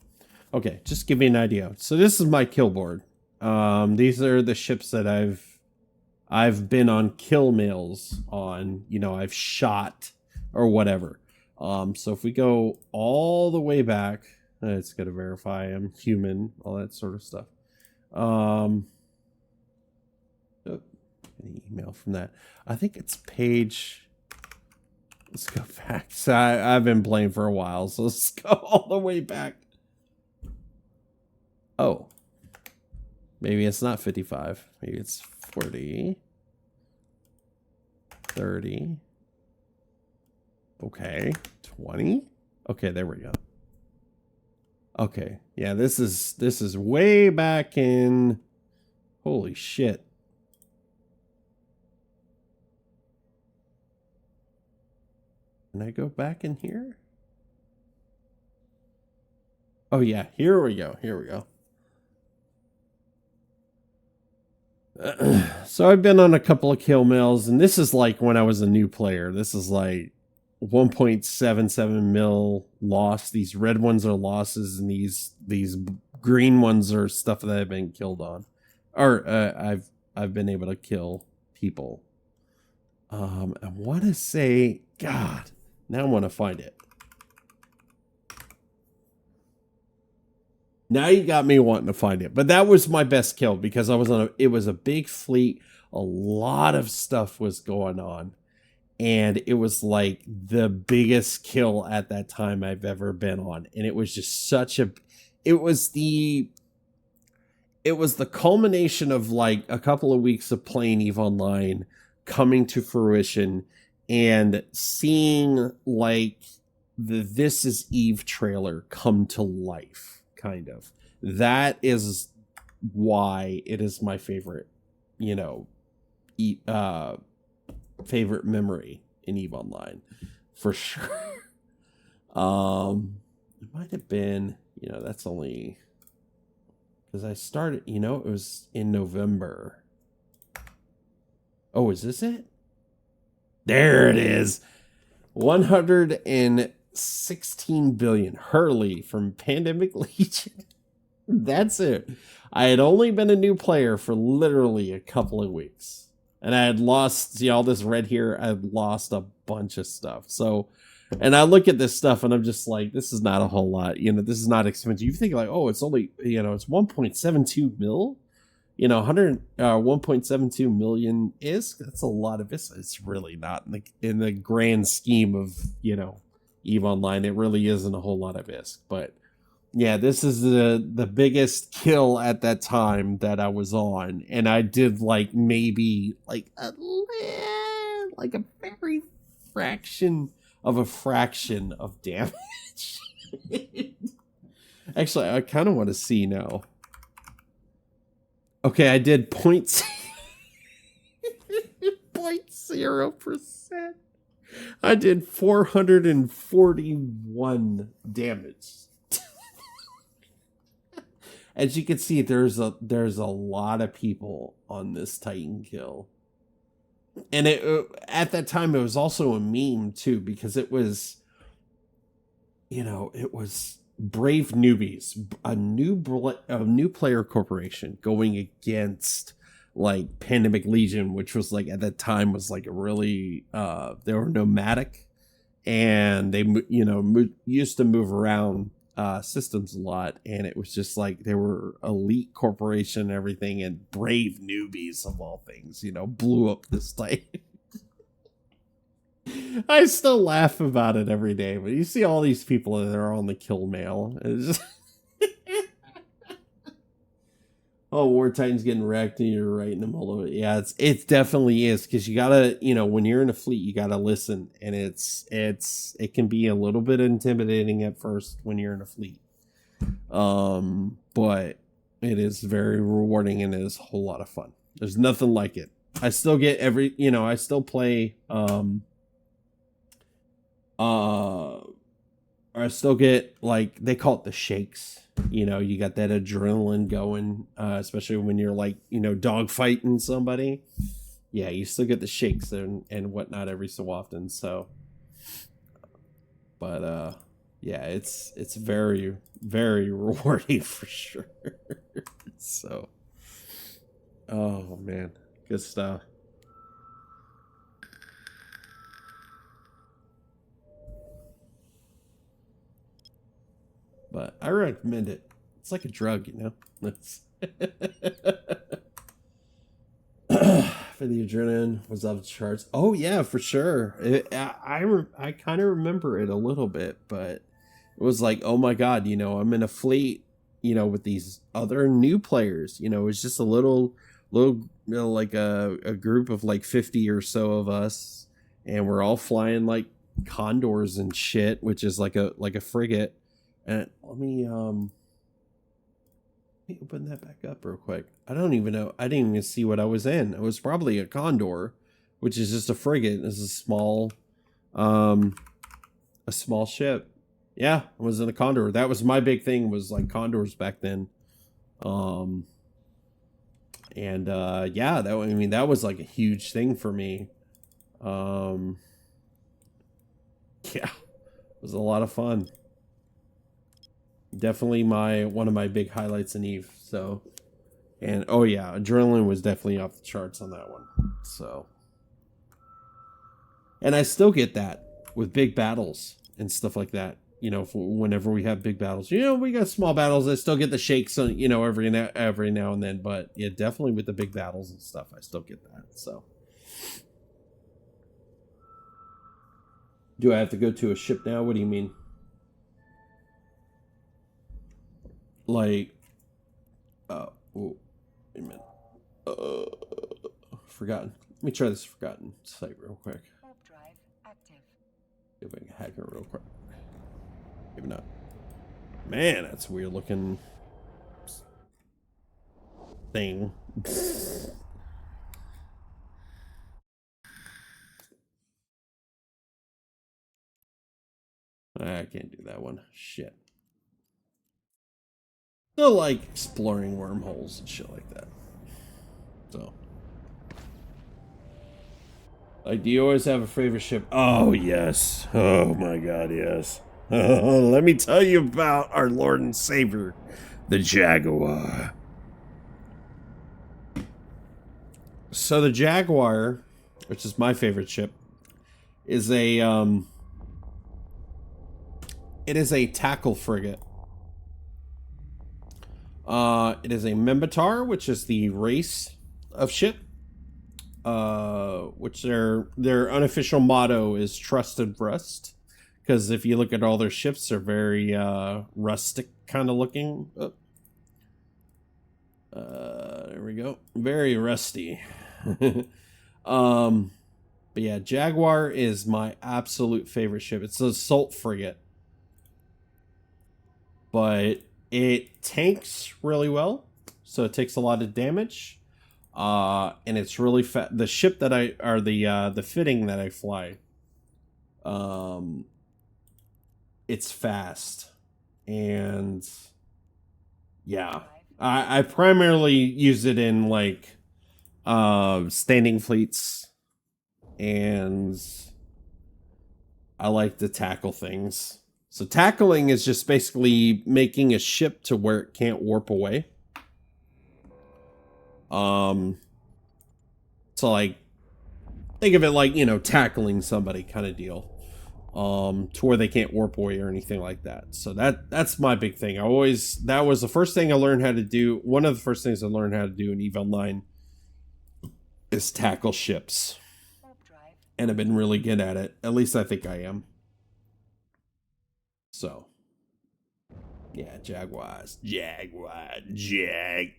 Okay, just give you an idea. So this is my kill board. These are the ships that I've been on kill mails on. You know, I've shot or whatever. So if we go all the way back, it's gonna verify I'm human, all that sort of stuff. An email from that. I think it's page. Let's go back. So I've been playing for a while, so let's go all the way back. Oh, maybe it's not 55. Maybe it's 40, 30. Okay, 20. Okay, there we go. Okay, yeah, this is way back in. Holy shit. Can I go back in here? Oh yeah, here we go. Here we go. So I've been on a couple of kill mills, and this is like when I was a new player. This is like 1.77 mil loss. These red ones are losses, and these green ones are stuff that I've been killed on, or I've been able to kill people. I want to say, God, now I want to find it. Now you got me wanting to find it. But that was my best kill because I was on it was a big fleet. A lot of stuff was going on. And it was like the biggest kill at that time I've ever been on. And it was just it was the culmination of like a couple of weeks of playing EVE Online coming to fruition and seeing like the This Is Eve trailer come to life. Kind of. That is why it is my favorite, favorite memory in EVE Online, for sure. It might have been, that's only because I started, it was in November. Oh, is this it? There it is. 116 billion. Hurley from Pandemic Legion. That's it. I had only been a new player for literally a couple of weeks. And I had lost, see all this red here? I had lost a bunch of stuff. So, and I look at this stuff and I'm just like, this is not a whole lot. This is not expensive. You think like, oh, it's only, it's 1.72 mil? 1.72 million ISK. That's a lot of ISK. It's really not in the grand scheme of, EVE Online. It really isn't a whole lot of ISK. But yeah, this is the biggest kill at that time that I was on. And I did like maybe like a very fraction of damage. Actually, I kind of want to see now. Okay, I did 0.0%. I did 441 damage. As you can see, there's a lot of people on this Titan kill. And at that time, it was also a meme, too, because it was, it was Brave Newbies, a new player corporation going against like Pandemic Legion, which was like at that time was like a really they were nomadic and they used to move around systems a lot, and it was just like they were elite corporation and everything, and Brave Newbies of all things blew up this thing. I still laugh about it every day, but you see all these people that are on the kill mail. It's just oh, War Titan's getting wrecked and you're writing them all over. Yeah, it definitely is, because you gotta, when you're in a fleet, you gotta listen, and it can be a little bit intimidating at first when you're in a fleet. But it is very rewarding and it is a whole lot of fun. There's nothing like it. I still get I still play I still get, like, they call it the shakes. You got that adrenaline going, especially when you're like, dogfighting somebody. Yeah, you still get the shakes and whatnot every so often. So, but yeah, it's very, very rewarding for sure. So, oh man, good stuff. But I recommend it. It's like a drug, It's for the adrenaline was off the charts. Oh yeah, for sure. I kind of remember it a little bit, but it was like, oh my god, I'm in a fleet, with these other new players. It was just a little like a group of like 50 or so of us, and we're all flying like condors and shit, which is like a frigate. And let me open that back up real quick. I don't even know. I didn't even see what I was in. It was probably a Condor, which is just a frigate. This is small. A small ship. Yeah, I was in a Condor. That was my big thing, was like Condors back then. Um and yeah, that, I mean, that was like a huge thing for me. Um yeah, it was a lot of fun. Definitely one of my big highlights in Eve. So, and oh yeah, adrenaline was definitely off the charts on that one. So, and I still get that with big battles and stuff like that. You know, whenever we have big battles, you know, we got small battles. I still get the shakes on, you know, every now and then. But yeah, definitely with the big battles and stuff, I still get that. So, do I have to go to a ship now? What do you mean? Like, oh, wait a minute. Forgotten. Let me try this Forgotten site real quick. Warp drive active. See if I can hack it real quick. Maybe not. Man, that's a weird looking thing. I can't do that one. Shit. Still like exploring wormholes and shit like that. So. Like, do you always have a favorite ship? Oh, yes. Oh, my God, yes. Let me tell you about our Lord and Savior, the Jaguar. So the Jaguar, which is my favorite ship, is a it is a tackle frigate. It is a Membatar, which is the race of ship. Which their unofficial motto is "Trusted Rust," because if you look at all their ships, they're very rustic kind of looking. There we go, very rusty. But yeah, Jaguar is my absolute favorite ship. It's an assault frigate, but it tanks really well, so it takes a lot of damage. And it's really fast. The ship that the fitting that I fly, it's fast, and yeah, I primarily use it in like standing fleets, and I like to tackle things. So tackling is just basically making a ship to where it can't warp away. So like, think of it like, you know, tackling somebody kind of deal. To where they can't warp away or anything like that. So that's my big thing. That was the first thing I learned how to do. One of the first things I learned how to do in EVE Online is tackle ships. And I've been really good at it. At least I think I am. So, yeah, Jaguars.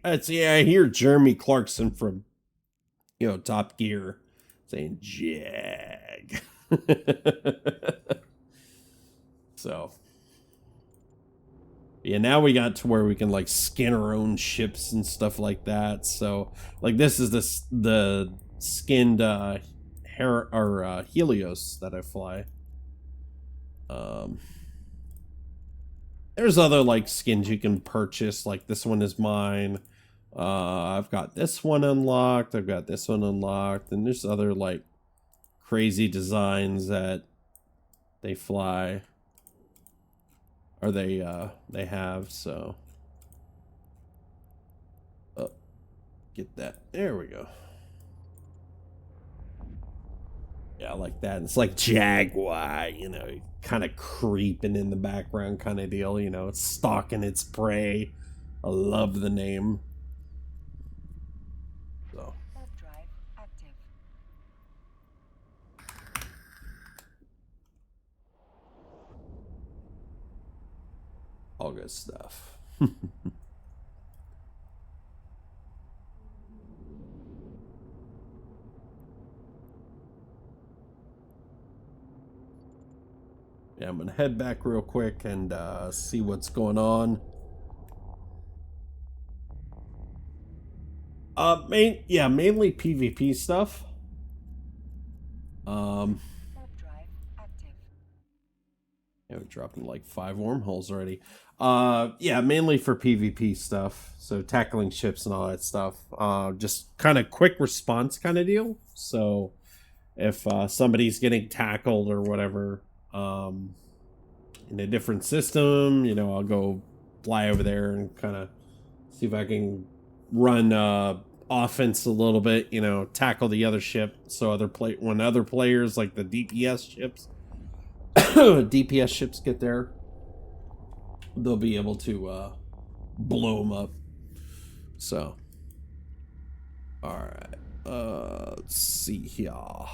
That's, yeah, I hear Jeremy Clarkson from, you know, Top Gear saying Jag. So, yeah, now we got to where we can like skin our own ships and stuff like that. So, like, this is the skinned Helios that I fly. There's other like skins you can purchase. Like, this one is mine. I've got this one unlocked. I've got this one unlocked, and there's other like crazy designs that they fly, or they have. So, get that. There we go. Yeah, I like that. It's like Jaguar, you know, kind of creeping in the background kind of deal, you know, it's stalking its prey. I love the name. So. Drive active. All good stuff. Yeah, I'm gonna head back real quick and see what's going on. Mainly PvP stuff. Drive active. Yeah, we're dropping like 5 wormholes already. Yeah, mainly for PvP stuff. So tackling ships and all that stuff. Just kind of quick response kind of deal. So if somebody's getting tackled or whatever in a different system, you know, I'll go fly over there and kind of see if I can run offense a little bit, you know, tackle the other ship. So when other players like the DPS ships DPS ships get there, they'll be able to blow them up. So, all right, let's see here. Warp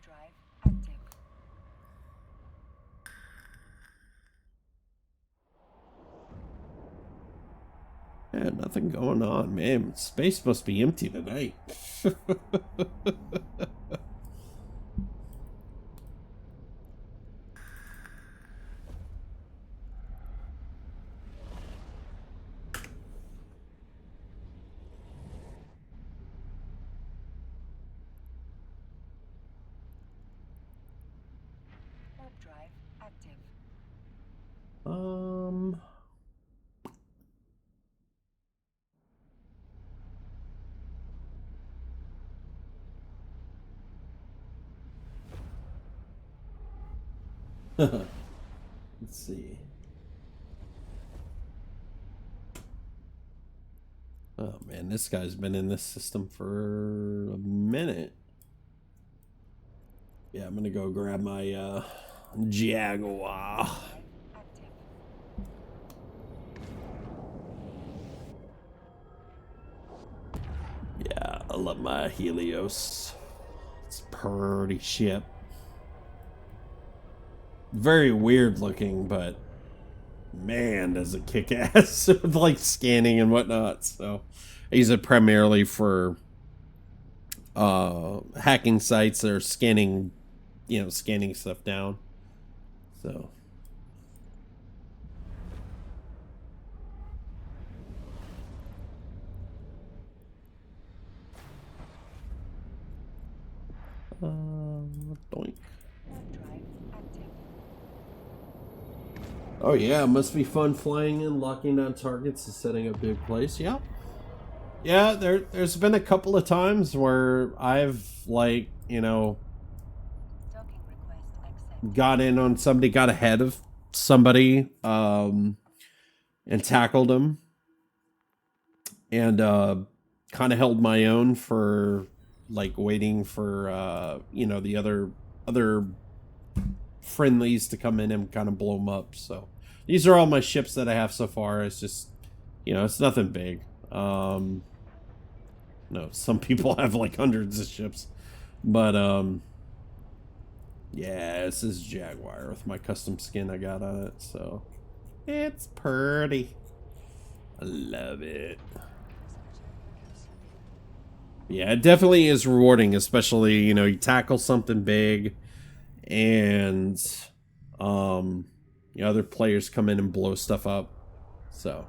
drive active. Yeah, nothing going on, man. Space must be empty tonight. Warp drive active. Let's see. Oh man, this guy's been in this system for a minute. Yeah, I'm gonna go grab my Jaguar. Active. Yeah, I love my Helios. It's a pretty ship. Very weird looking, but man, does it kick ass with like scanning and whatnot. So I use it primarily for hacking sites that are scanning, you know, scanning stuff down. So doink. Warp drive active. Oh yeah, it must be fun flying and locking down targets and setting up big place. Yeah. Yeah, there's been a couple of times where I've like, you know, Docking request accept. got in on somebody, got ahead of somebody, and tackled them, and kind of held my own for like waiting for you know, the other friendlies to come in and kind of blow them up. So these are all my ships that I have so far. It's just, you know, it's nothing big. No, some people have like hundreds of ships, but yeah, this is Jaguar with my custom skin I got on it, so it's pretty. I love it. Yeah, it definitely is rewarding, especially, you know, you tackle something big and you know, other players come in and blow stuff up. So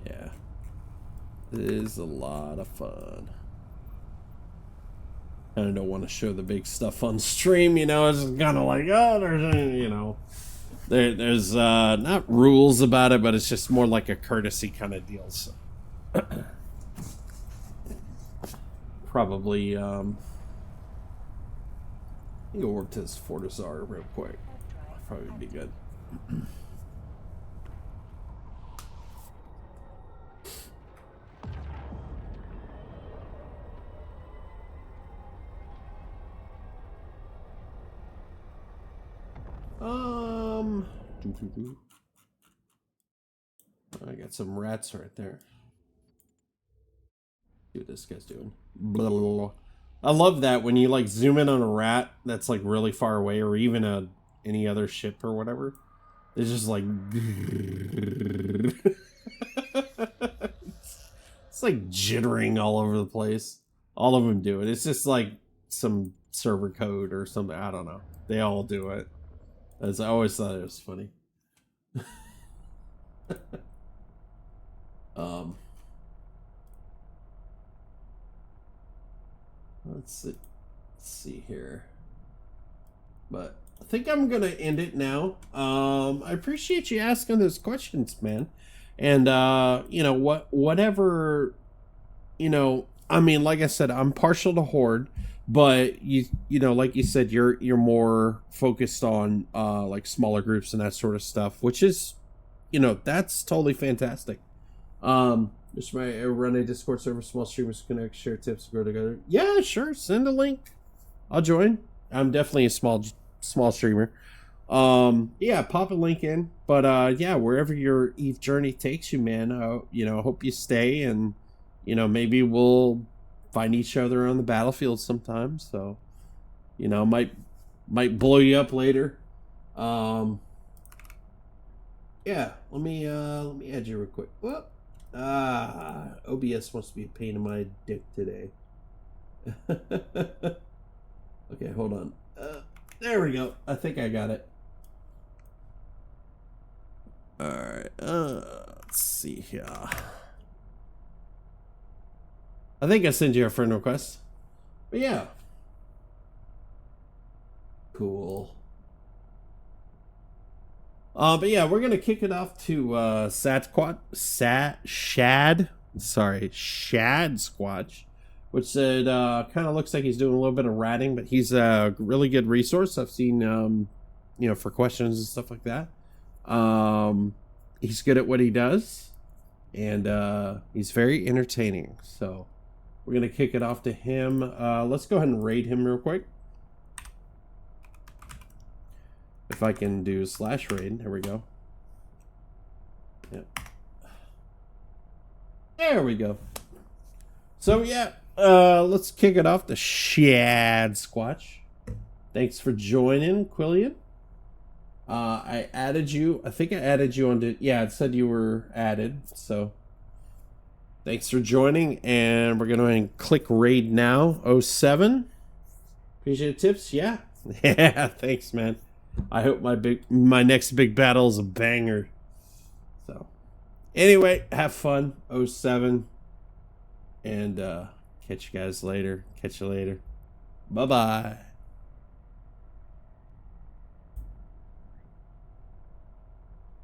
yeah, it is a lot of fun. I don't want to show the big stuff on stream, you know. It's kind of like, oh, there's, you know, there's not rules about it, but it's just more like a courtesy kind of deal. So probably go over to this Fortizar real quick. Probably be good. I got some rats right there. See what this guy's doing. Blah, blah, blah. I love that when you like zoom in on a rat that's like really far away, or even any other ship or whatever. It's just like it's like jittering all over the place. All of them do it. It's just like some server code or something. I don't know. They all do it. As I always thought it was funny. Let's see here. But I think I'm gonna end it now. I appreciate you asking those questions, man. And you know, whatever, you know, I mean, like I said, I'm partial to Horde, but you know, like you said, you're more focused on like smaller groups and that sort of stuff, which is, you know, that's totally fantastic. Just run a Discord server, small streamers connect, share tips, grow together. Yeah, sure, send a link. I'll join. I'm definitely a small streamer. Yeah, pop a link in. But yeah, wherever your EVE journey takes you, man, you know, hope you stay, and you know, maybe we'll find each other on the battlefield sometime. So, you know, might blow you up later. Yeah, let me add you real quick. Whoop. OBS wants to be a pain in my dick today. Okay, hold on. There we go. I think I got it. Alright, let's see here. I think I sent you a friend request. But yeah. Cool. But yeah, we're gonna kick it off to Shad Squatch, which said kind of looks like he's doing a little bit of ratting, but he's a really good resource. I've seen you know, for questions and stuff like that. He's good at what he does, and he's very entertaining. So we're gonna kick it off to him. Let's go ahead and raid him real quick. If I can do /raid, there we go. Yep. There we go. So yeah, let's kick it off to Shad Squatch. Thanks for joining, Quillian. I added you. I think I added you onto. Yeah, it said you were added. So thanks for joining, and we're gonna click raid now. 07. Appreciate the tips. Yeah, yeah. Thanks, man. I hope my next big battle is a banger. So anyway, have fun. 07. And catch you guys later. Catch you later. Bye-bye.